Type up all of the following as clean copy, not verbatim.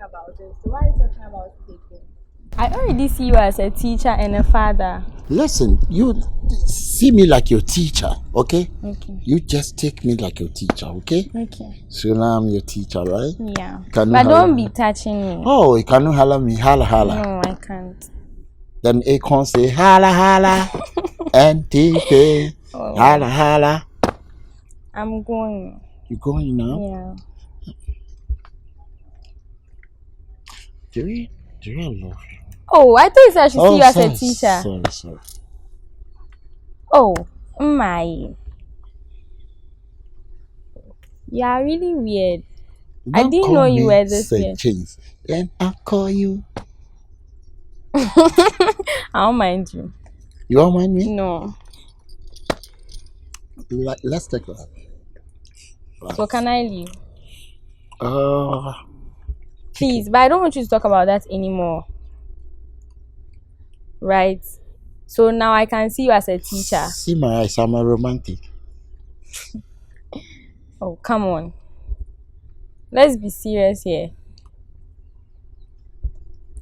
About this. So why are you talking about it again? I already see you as a teacher and a father. Listen, you see me like your teacher, okay? Okay. You just take me like your teacher, okay? Okay. So now I'm your teacher, right? Yeah. But don't be touching me. Oh, you cannot holla me, holla holla. No, I can't. Then I can't say holla holla and take holla holla. I'm going. You going now? Yeah. Do you love you? Oh, I thought you said I should see you as a teacher. Sorry. Oh, my. You are really weird. I didn't know you were this weird. Then I'll call you. I don't mind you. You don't mind me? No. Let's take that. Right. So can I leave? Please, but I don't want you to talk about that anymore. Right? So now I can see you as a teacher. See my eyes, I'm a romantic. Oh, come on. Let's be serious here.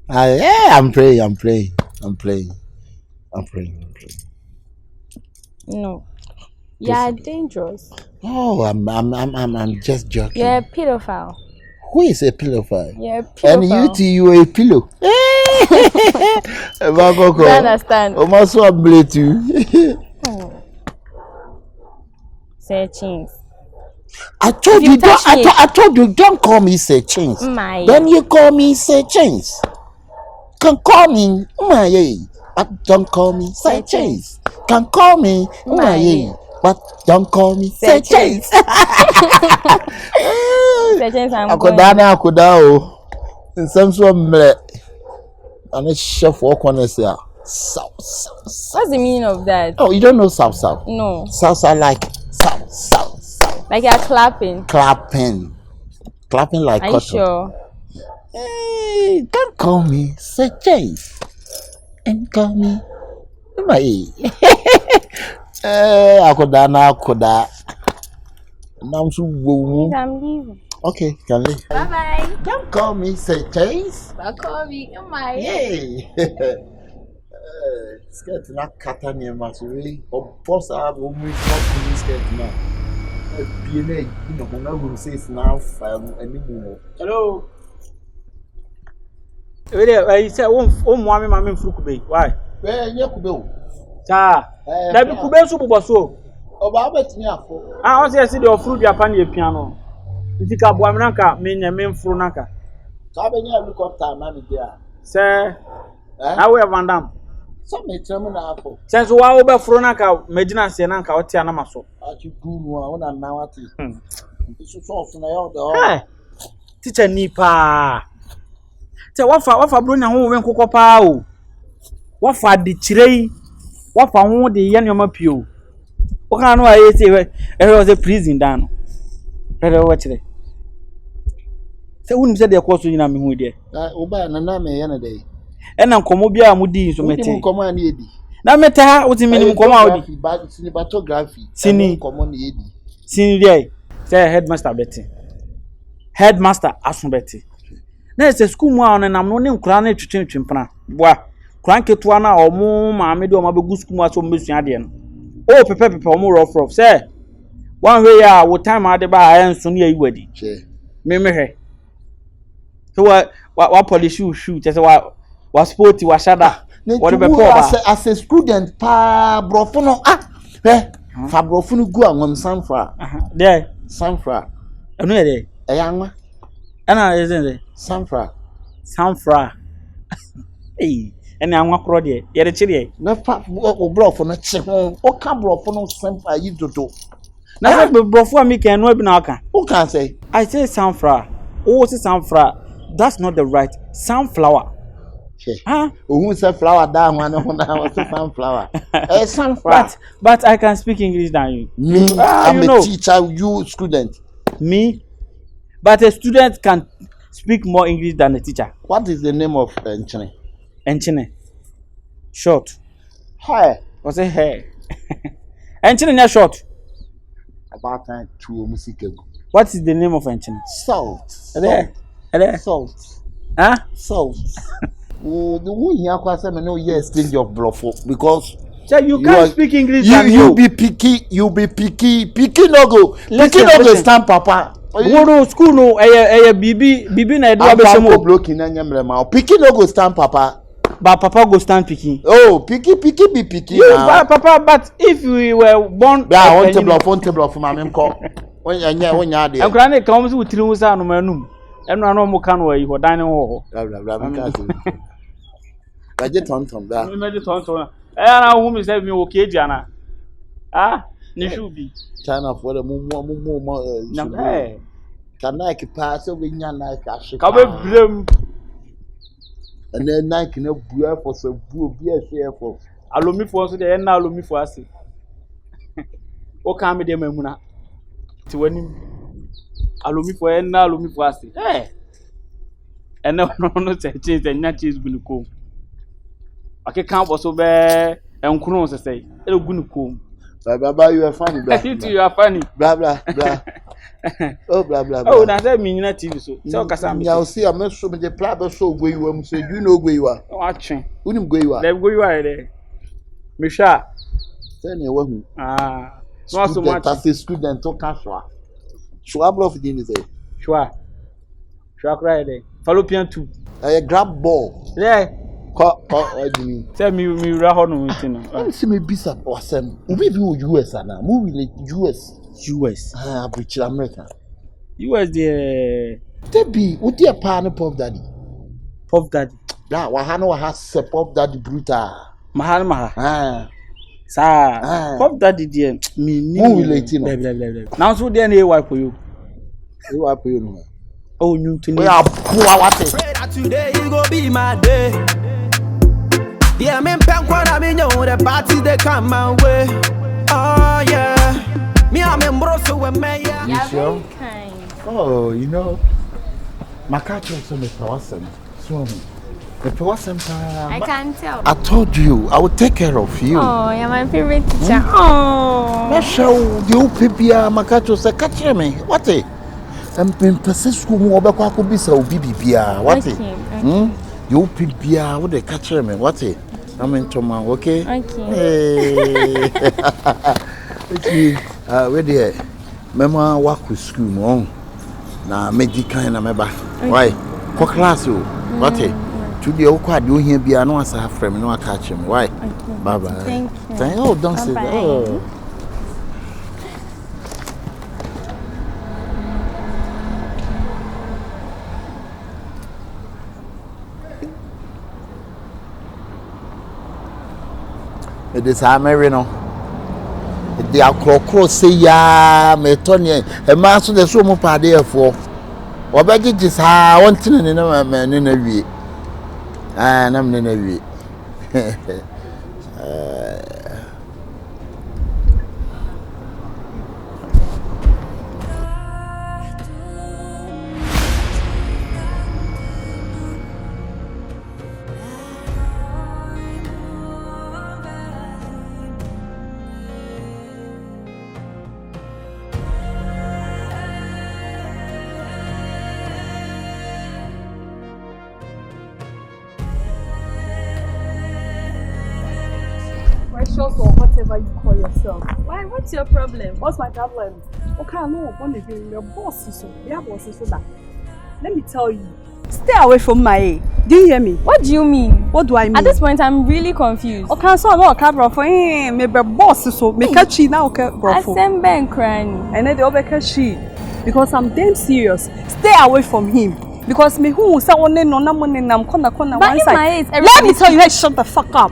Yeah, I'm playing. No. You're dangerous. Oh, I'm just joking. You're a pedophile. Who is a pedophile? You're a pedophile. And you are a pillow. I understand. I must blame you. Say Chins. I told you don't call me Say Chins. Then you call me Say Chins. Can call me but don't call me Say Chins. Can call me but don't call me Say Chins. Akoda in some sort and a chef walk on us here. South. What's the meaning of that? Oh, you don't know South? No. South like South. Like you're clapping. Clapping like Are you sure? Hey, don't call me Say Chins. And call me Akoda. Now I'm leaving. Okay, can leave. Bye. Don't call me Say Chins. But call me Yay. Skirt na kata near Masuri or boss have almost not skirt now. DNA, you know, when I will say now, anymore. Hello. I said, Mammy Frukube. Why? Where you could go? Sir, that be Kube Super so. About it, I was here, see the fruit Japan piano. Itika Buamanaka, mean Frunaka. Cabin, look up time, mammy dear. Sir, I wear Van Dam. Some may tell me apple. Since while over Frunaka, Medina Senanka, or Tianamaso. As you do one and now at it. This is all from the teacher Nipa. Say what for Bruna who went cocoa pow? What for the chile? What for the Yanama Pew? What can I say? It was a prison down. Better watch it. Say, wouldn't say the course in a minute. Oba and a name day. And Uncle Mobia Moody so many command Iddi. Now, matter what you mean, come out. Cinematography. Sini common Iddi. Sini, say headmaster Betty. Headmaster Asun Betty. There's a school one and I'm no name cranny to change chimpana. Bois, crank it one or more, mammy do my good school was on Miss Yadian. Oh, Pepe, more rough, say. One way, what time are they by and soon ye wedding? Me he. So what polish shoe just what sporty what shada. What be as a student pa brofono fa brofono gu anwam sanfra. There. Sanfra. Enu ye there. Eyanwa. Ana is there. Sanfra. Hey, ene anwa kro de. Ye de chire. Na fa brofono che ho. O ka brofono sanfra yi dodo. Na say brofo am kan no bi na aka. Who can say? I say sunflower. Oh, say sunflower. That's not the right sunflower. Huh? Who say flower down one on sunflower? Sunflower. But I can speak English than you. Me, I'm a teacher, you student. Me? But a student can speak more English than a teacher. What is the name of Enchine? Enchine. Short. Hair. What's a hair? Enchine is short. About time to music. What is the name of Enchine? Salt. Salt. Huh? Salt. Oh, the one here quite no yes exchange of bluff because so you can't speak English. You be picky no go. Picky no go stand papa. Go to school no bibi na do abesemo blocking na nyamre ma. Picky no go stand papa. But papa go stand picky. Oh, picky be picky. Yeah, papa, but if we were born yeah, one table of my call. When you there. I'm granted comes with Trimusa no manum. And no more can way for dining hall. I just on that. You made it on. And I whom is having me okay, Jana. Ah, you should be. China for the more. Can I pass over in your night? Come blame. And then Nike no beer for so good beer for. Allow me for so the end now, allow me for us. O come with them, Muna. To when allow me for end now, allow me for us. Eh, and no change and not cheese will come. I can't also bear and Kunos say, it'll go come. Baba, you are funny. You are funny. Blah blah blah. Oh blah blah blah. Oh, that's a mean TV so. Kasam. I'll see. I'm not sure the plan so where you are. Say, do you know where you are? Watching. Who know where you are? Let go you are there. Misha. Tell me what. Not so much. As a student, talk casual. Schwab of the say. Schwab right there. Fallopian tube. I grab ball. Yeah. What do you mean? Tell me, rahon meeting. I'm see me bisa awesome. We be US na. We like US. British America. US the. Tebi, what dear partner Pop Daddy? Pop Daddy. Nah, wahano has Pop Daddy brutal. Maha. Sa. Pop Daddy dear. Me. Who relating? Now so there na wipe for you. You wipe you no. Oh, you to we are poor what it. Today you go be my day. Yeah, me pen kwa me know the parties they come my way. Oh yeah. Me am embroso with me. Yeah, very kind. Oh, you know. My catcher so me awesome. So I can't tell. I told you I would take care of you. Oh, you're my favorite teacher. Oh. Me show you pipia my catcher say catch me. What it? Person school mo obekwa ko bisa obi bibia. What it? You pipia what they catch me. What it? I'm into my okay. Okay. Okay. Where there? Mama work with school mo. Na medical na meba. Why? Ko class o. What it? Today o kwa do here bia no asa frame no catch me. Why? Bye bye. Thank you. Oh, don't say that. Oh. It is Mary no. They are cross say ya me Tony e ma so de so mo pade efo. Obeji ji sa won tin ne na ma ne na wie. Na me na wie. precious or whatever you call yourself. Why? What's your problem? What's my problem? Okay, I know one of your bosses. So we have bosses so that. Let me tell you. Stay away from my. Do you hear me? What do you mean? What do I mean? At this point, I'm really confused. Okay, so no, okay, bro. For him, maybe boss so me catch you now, okay, bro. Asembe and crying. And then the other catch you because I'm damn serious. Stay away from him. Because me who say one no na money na corner one side. Let me tell you, hey, shut the fuck up.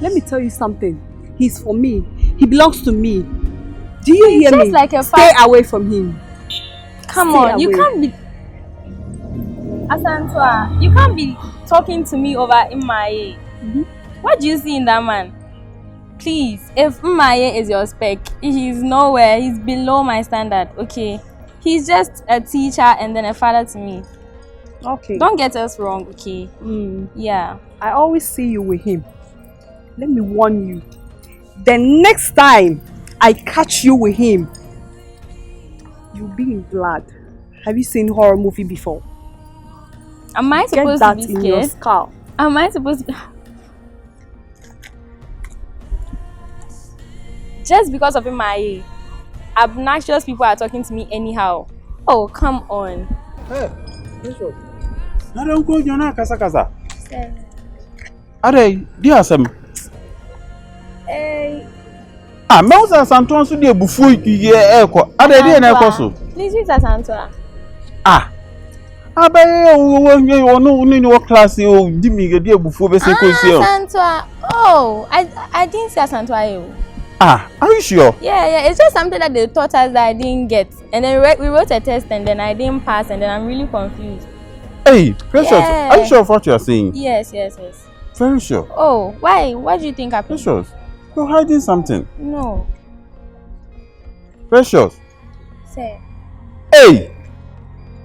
Let me tell you something. He's for me. He belongs to me. Do you hear me? Like a Stay away from him. Come Stay on, away. you can't be Asantwa. You can't be talking to me over Imaye. What do you see in that man? Please, if Imaye is your spec, he's nowhere. He's below my standard. Okay, he's just a teacher and then a father to me. Okay. Don't get us wrong, okay? Yeah. I always see you with him. Let me warn you. The next time I catch you with him, you'll be in blood. Have you seen horror movie before? Am I supposed to be in your scared? skull. Am I supposed to be... Just because of my obnoxious people are talking to me anyhow. Oh, come on. Hey, I don't go Jona Kasa. Are dear Sam? Hey. Mausa Santon so dey bufu ye eko. Are dey na eko so? Please use Asantwa. Abaye onu ni wo class o di mi ge dey bufu be se ko si o. Asantwa. Oh, I didn't see Asantwa you. Are you sure? Yeah, it's just something that they taught us that I didn't get. And then we wrote a test and then I didn't pass and then I'm really confused. Hey, Precious, are you sure of what you are saying? Yes. Very sure. Oh, why? What do you think happened? Precious, you're hiding something. No. Precious. Say. Hey!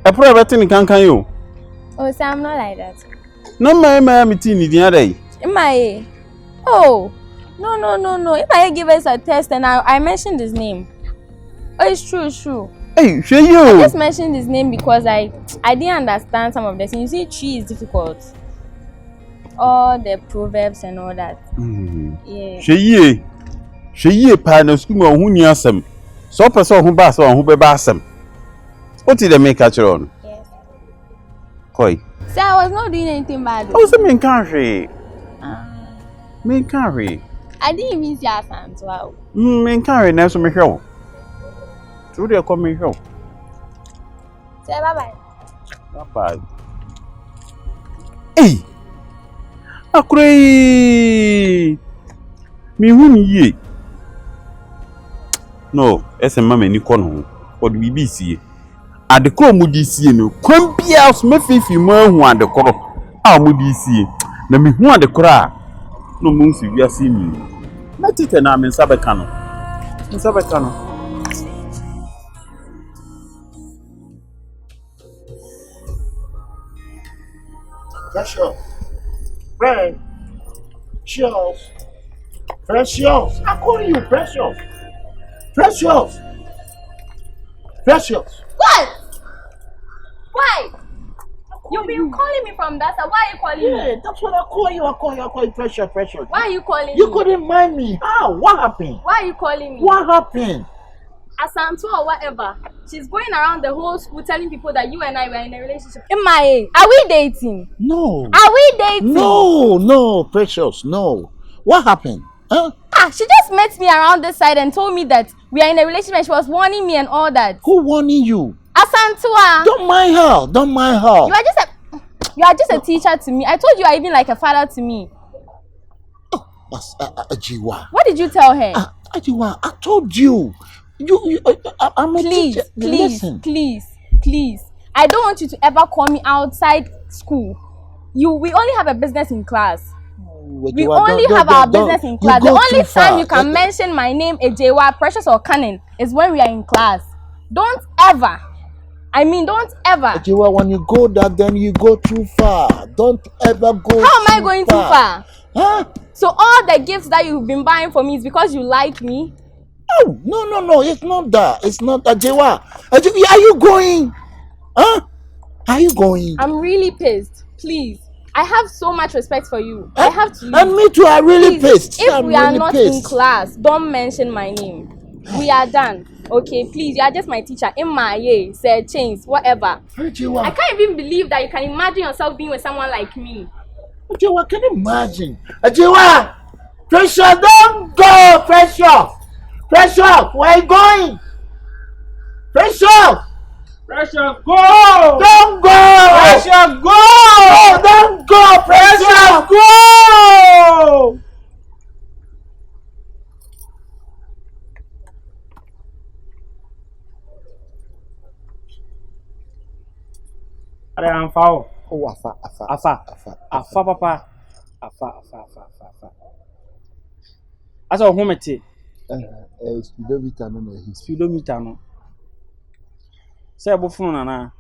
I put everything can you? Oh, so I'm not like that. No, my meeting the other day. Imaye. Oh, no. Imaye gave us a test and I mentioned his name. Oh, it's true. Hey, show you. I just mentioned his name because I didn't understand some of the things. You see, tree is difficult. All the proverbs and all that. Yeah. Show ye pa na school mo hu ni asem. So person hu ba so hu be ba asem. What did they make catch on? Yes. Koi. So I was not doing anything bad. Oh, so me can't me can't I didn't even see Asantwa. me can't na so me hwe. So they come me hwe. Say bye. Bye. Hey! Akurei! Me hu ni ye. No, ese mama ni kono. O de bibi sie. Adekro mudi sie no. Kwan bia so me fifi mo ahu adekro. A mudi sie. Na me hu adekro a no mu nsi wiase ni. Na tete na me nsabeka no. Precious. I call you Precious. What? Why? You've been calling me from that side. Why are you calling me? Yeah, that's what I call you. I call you Precious. Why are you calling me? You couldn't mind me. How? What happened? Why are you calling me? What happened? Asantwa or whatever. She's going around the whole school telling people that you and I were in a relationship. Are we dating? No. Are we dating? No, Precious, no. What happened? Huh? She just met me around this side and told me that we are in a relationship. She was warning me and all that. Who warning you? Asantwa. Don't mind her. You are just a teacher to me. I told you are even like a father to me. Ajiwa. What did you tell her? Ajiwa, I told you. I'm a teacher. Listen. Please. I don't want you to ever call me outside school. We only have a business in class. We only have our business in class. The only time you can mention my name, Ejewa, Precious or Cunning, is when we are in class. Don't ever. Ejewa, when you go that, then you go too far. Don't ever go. How am I going too far? Huh? So all the gifts that you've been buying for me is because you like me? Oh, no. It's not that. Ejewa. Are you going? Huh? Are you going? I'm really pissed. Please. I have so much respect for you. I have to leave. And me too, I really pissed. If we are not in class, don't mention my name. We are done. Okay, please, you are just my teacher. In my say change, whatever. I can't even believe that you can imagine yourself being with someone like me. Ajiwa, can you imagine? Ajiwa, pressure, don't go, pressure. Pressure, where are you going? Pressure. Pressure, go! Don't go! Pressure, go! No, don't go! Pressure, go! Are am foul. Oh, afa. Papa. Afa. Asa ohumete. Speedometer no. Speedometer no. Say abofun nana.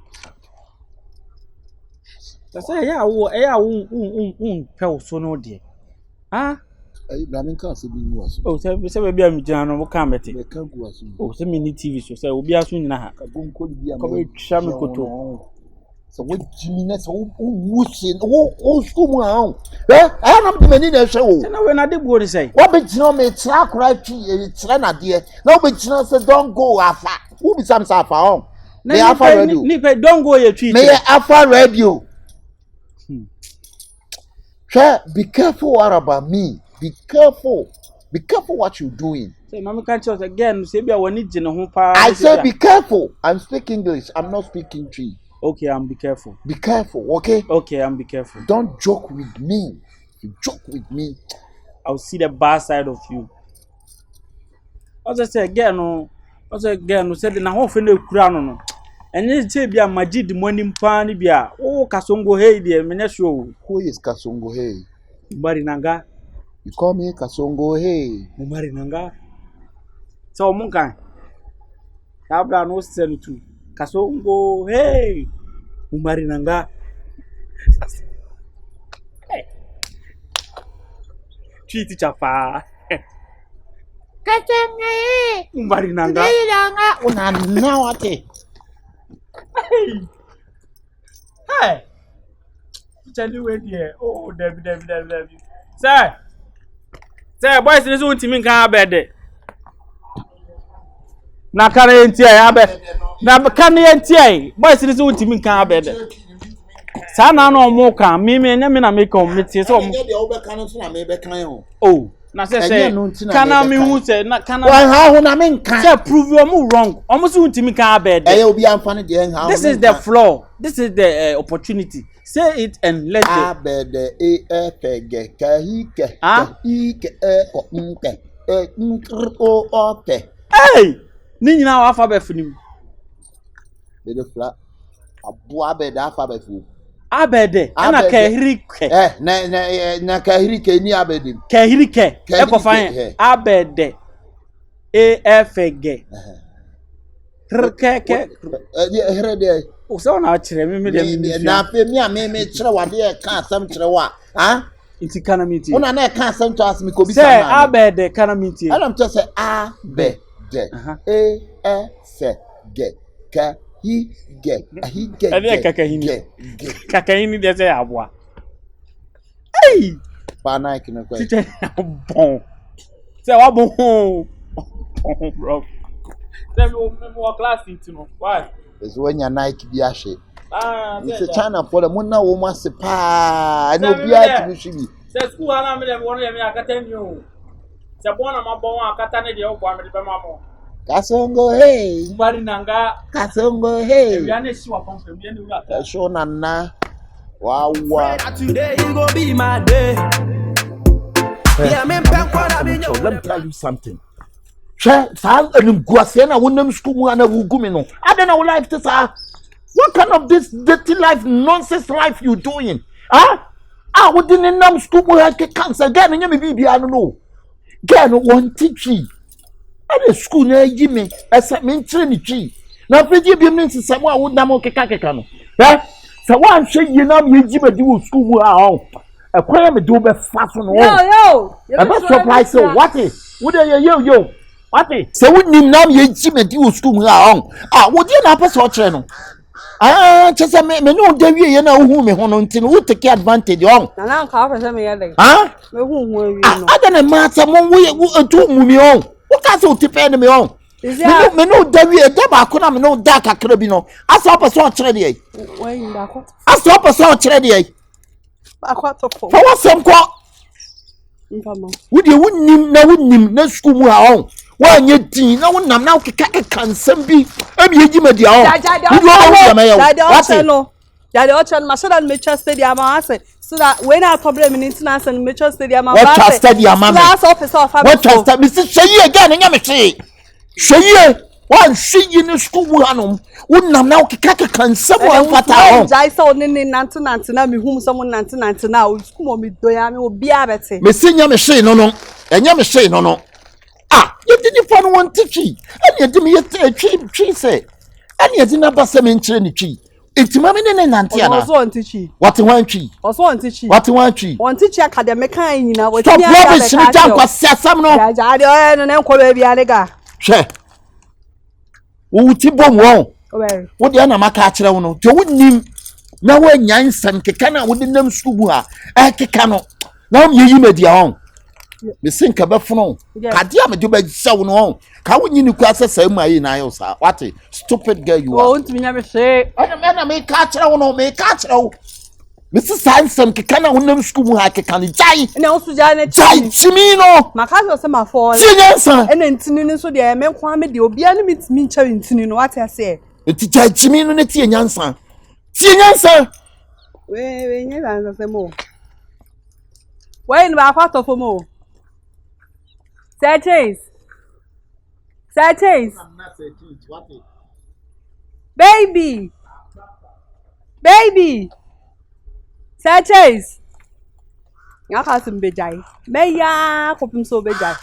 Say ya wo pe so no de. Ah? Na me kan se bi nu aso. Oh, say be am gina no mo kan bete. Me kan gu aso. Oh, say me ni TV so say obi aso nyina ha. Kabonko bi am. Ko be twa me koto. So what Jimmy so wusin o school mu ahun. I am the many na hwe wo. Say na we na de bo ni say. What be gina me tra kra twi tra na de. Na be gina say don't go afa. Who be sam sa afa on? Me afa radio. Nipe don't go ye twi. Me afa radio. Be careful what about me. Be careful. Be careful what you doing. Say mama can't choose again. Say be woni gina ho pa. I say be careful. I'm speaking English. I'm not speaking Tree. Okay, I'm be careful. Be careful, okay? Okay, I'm be careful. Don't joke with me. If you joke with me, I'll see the bad side of you. As I say again, no. Said na ho fe na ekura no. Enye che bia magid money mpa ni bia. Oh, Kasongo hey there, me na show. Who is Kasongo hey? Mari nanga. You call me Kasongo hey. Mari nanga. So munkan. Tabla no send to Kasongo hey. Mari nanga. Hey. Chiti chapa. Kasongo. Mari nanga. Una na wate. Hey. Tell you where there. Oh, Debbie. Sir, boys, this one team can bed. Na current ya bed. Na current ya. Boys, this one team can bed. Sana no more can me na make on meet so. Oh. Na say kana me hu say na kana how na me kan say prove you am wrong almost ntimi kan bed obi amfani de how this is the flaw, this is the opportunity, say it and let it abed efege kahike kahike o ote hey ni nyina wa fa be funim be the flat abu abed afa be fu abede na kahirike na kahirike ni abede kahirike e ko fan abede efg rkeke herede o so na kire me de na fe mi a me kire wade e ka asam kire wa iti kana miti una na e ka asam to asmi ko bi sama say abede kana miti alam to say abede efg ka he get ele kakahini de say aboa hey pa na ki no kwa tite bon say wa bon bro say mo class it no why is when your Nike bi ahwe it's a China for the mona wo ma se pa na obi a ti bi say school ana me dem won me akata mi o say bon na ma bon akata ne de o bo me de ma mo Kasongo hey Mari nanga Kasongo hey we ane shi wa confirm ye ni ura show nana wow today you go be my day. Yeah, me let me tell you something. Sa nguase na wonam school mu ana wugumi no adena wo life to sa what kind of this dirty life nonsense life you doing we didn't nam school mu ha ke cancer again nyame bibia no again one teaching at the school na yi me esa me ntre ni twi na afeji bi me nsesa mu a wo dam keka no so wan hwe yi na me ji me di wo school mu a ekwaya me do be fa so no yo I'm not surprised so what is wo dey yo what is so wo nim na me ji me di wo school mu a wo dey na pese o kire no Chesa me no de wie na hu me ho no nti no take advantage on. Na nka fa se me ye den. Me hu wie no. Ada na mata mo wo etu mu mi on. Wo ka se o ti pe me on. Me no de wie de ba ko na me no da kakra bi no. Asa o person kire de yi. Wai nda ko. Asa o person kire de yi. Ba ko to fo. Fa wasem ko. Mpama. Wunnim na school mu ha on. Wa nye tin na wonam na keka kansam bi. Abi ejima dia on. Daddy, my son make sure stadium answer so that when our problem in international make sure stadium what stadium class officer of what trust Mr. Seer again nya me say Seer one see in school mu hanom wonam na keka kansam wa fata on jai so ne nanto na me hum someone nanto na school mo me doya me obi abete me see nya me say no enya me say no you didn't find one teaching and you did me a say and you didn't have some in tree. It's mammy and auntie. Also on teaching. What one tree? Also on teaching. What one tree? One teacher academic kind, you know. Stop rubbish, me jump was some no. And then call baby Alega. Share. Oh, Tibom wrong. What the Anna catcher on to wouldn't him. Now when Yansan Kekana wouldn't them Subuha. Kekano. Now you made your own. Me think about phone. Kadia me do be so no. Ka won yin kwasa say mai na yo sa. What stupid girl you are. Oh, ntimi nya me say. Na me ka kire wo no, me ka kire wo. Me se sansam ke kana wonam school mu ha ke kan jai. Na wo suja na jai chimi no. Maka so se ma fall. Ti nyansa. Na ntini ni so de me kwa me de obi a na mitimi ncha ntini no what I say. Ti jai chimi no na ti nyansa. Ti nyansa. We nyansa se mo. We ni ba kwa to fo mo. Settings. Baby. Settings. Ya kasim bejai. Meya kopim so bejai.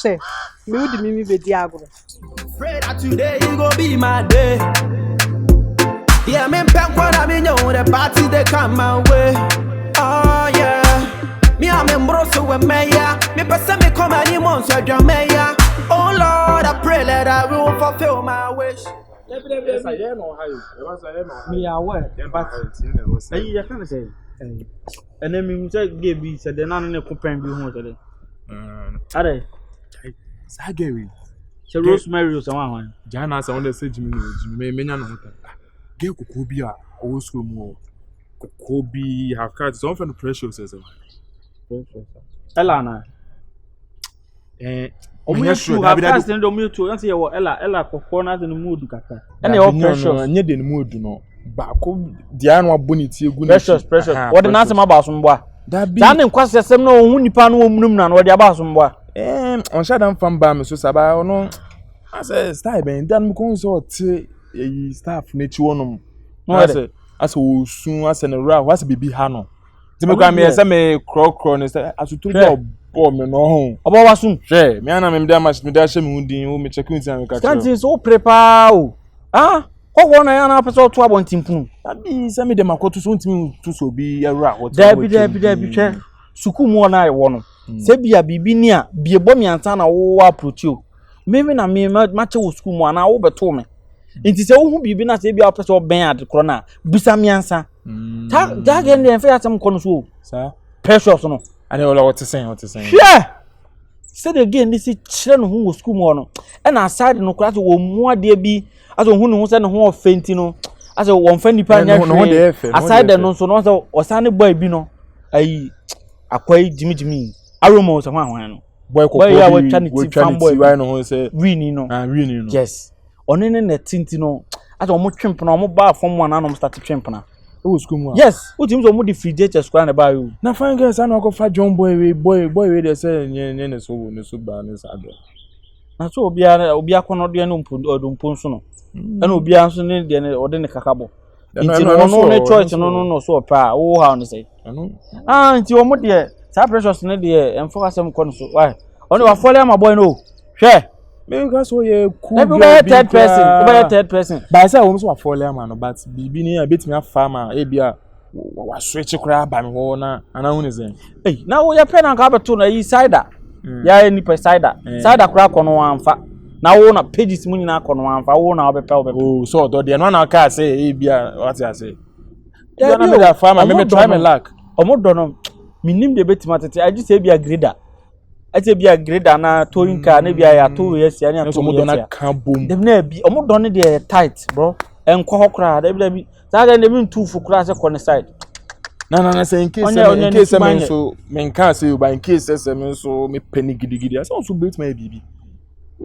She. Me udi mimi bedi agro. Pray that today you go be my day. Yeah, me pek what I mean you the party they come my way. Oh yeah. Me am embroso with meya. Me person me come any months with your meya. Oh Lord, I pray that I will fulfill my wish. Yes, I know how. Me aware, but you can say. And then me say give me said the nan ne copen bi hu today. Are Sageri. say Rosemary so wan. Jana say won say Jimmy me nya no hotel. Ge kokko bi a owo school mu. Kokko bi have card so for the precious say. Ella na. Omuyetu have cast in the omuyetu yan say wo ella kokko na say no mood kaka. E na your precious. Nye de no mood no. Ba ko dia no aboniti egu Precious. What the nasa ma ba so mboa. Dan nkwase sem na ohun nipa no omunum na no de aba so mboa. On shada mfam ba me so saba no. Ase style ben dan me kon so te staff na chi wonom. Ase osun ase ne ra ase bibi ha no. Ti me kwa me ese me kro ne say asutu bo me no ho. Obo wasum. Hwe me ana me da match me da hye me hundin o me check in time ka. Can't so prepare o. What na ya na person to abontimpunu. Abi se me de makoto so ntimi to so bi era hot. Dabi hwe. Suku mu na ewo no. Se bia bibi ni a bie bom yansa na wo approach o. Me na me mache wo suku mu ana wo beto me. Nti se wo hu bibi na se bia person ben ade kro na busa me yansa. Ta dagen de enfa yatem kono so. Sa Precious no. Ane wala what to say. Hwe. Said again this is chire no hu wo suku mu no. E na aside no kra so wo mu ade bi aso hu no hu se no hu ofenti no. Aso won fa nipa nya hwe. Aside no so no so osane boy bi no. Ayi akwai jimi Aroma so hwan no. Boy ko ya we twa boy why no ho say wini no. Wini no. Yes. Onene na tinti no. Aso mo twempna mo ba form 1 na no start twempna. O school mu. Yes. O tim so mo defrigate square na ba yo. Na fine girls ana ko fa John boy we dey say nye ne so ba ne sa do. Na so obi akono de no mpo so no. Na obi anso ne de ne ode ne kakabo. Nti no ne choice no so pa wo ha on say. Nti o mo de sa precious ne de enfo asem kono so. Why? Oni wa follow my boy no. Hwe. Me ka so ye cool. Let me third person. By say wo so wa follow am no but bibi ni a betimi afa ma e bia wa switch kura ba me ho na ana hu ne zen. Na wo ye pe na ka beto na yi cider. Ya ni pe cider. Cider kura kono anfa. na wo na pages mu nyina akọ no amfa wo na obepe oh so do de no na ka say e bia what I say you na me da farmer me try me luck omodo no minim de betima tete agi say bia grader ate bia grader na towing car na bia ya tow yes ya na so omodo na ka bom dem na bi omodo no de tight bro enko hokra da bi saga dem ntu fu kra se kọ side na say in case me so me can say you by in case say me so me penny gidigidi say so bet my bibi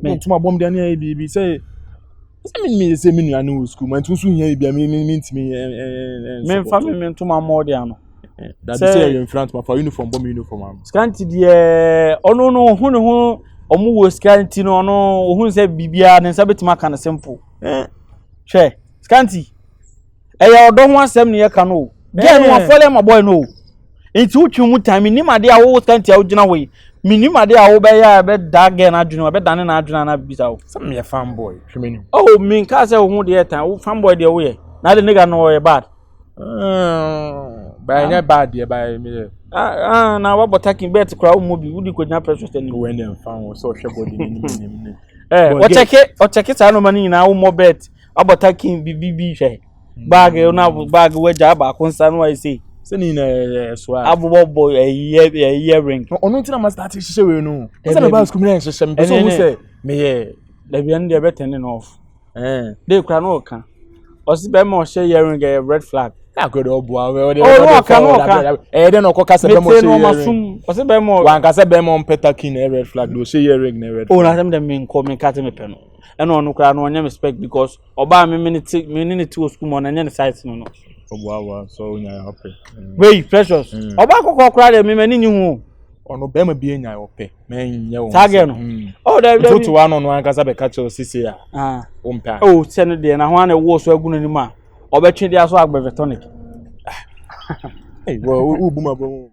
me tuma bom de na bibi say me say me nu no school man tun so hia bia me ntimi me family me tuma mo de ano that say in front my for uniform bom uniform am scanty de ono no hu ne hu omo wo scanty no ono hu say bibia ne sa betima kan simple hwe scanty eya odo ho asem ne ye ka no Gen wa follow my boy no. Enti utwu mu time ni made a wo scanty a ugina we. Minim ade a wo be ya be da gen adwunu be dane na adwunu na bisa wo. Some ye fanboy hwemenu. Oh, min ka say wo hu de time wo fanboy de wo ye. Na de nigga no ye bad. By nya bad ye by me. Na wa botaking bet kra wo mobi wudi ko nya precious tani when dem fan wo so hwe body ni. O check sa no mani na wo mo bet abotaking bibibi hwe. Bag we jaba konsa no I say ni na so abubo boy a ring onu ntina ma start hihye we no say me ba school me hihye me so who say me ye da bi an dey better off dey kra no ka o si be mo share earring a red flag na ko do bo we dey no dey no ko ka se be mo share earring o si be mo wan ka se be mo petakin a red flag do share earring na red oh na dem dem me ko me ka te me pe no eno onu kra no anya respect because oba me ni ti school mo na anya site no wow so nya happy wait precious oba kokko kra de me ni hu ono be ma bi nya ope me nya wo tage no oh da tutu wa no an kasa be ka cho sisi a o mpa oh sene de na ho na wo so agunu ni ma obetwe dia so agbeve tonic hey wo bu ma bo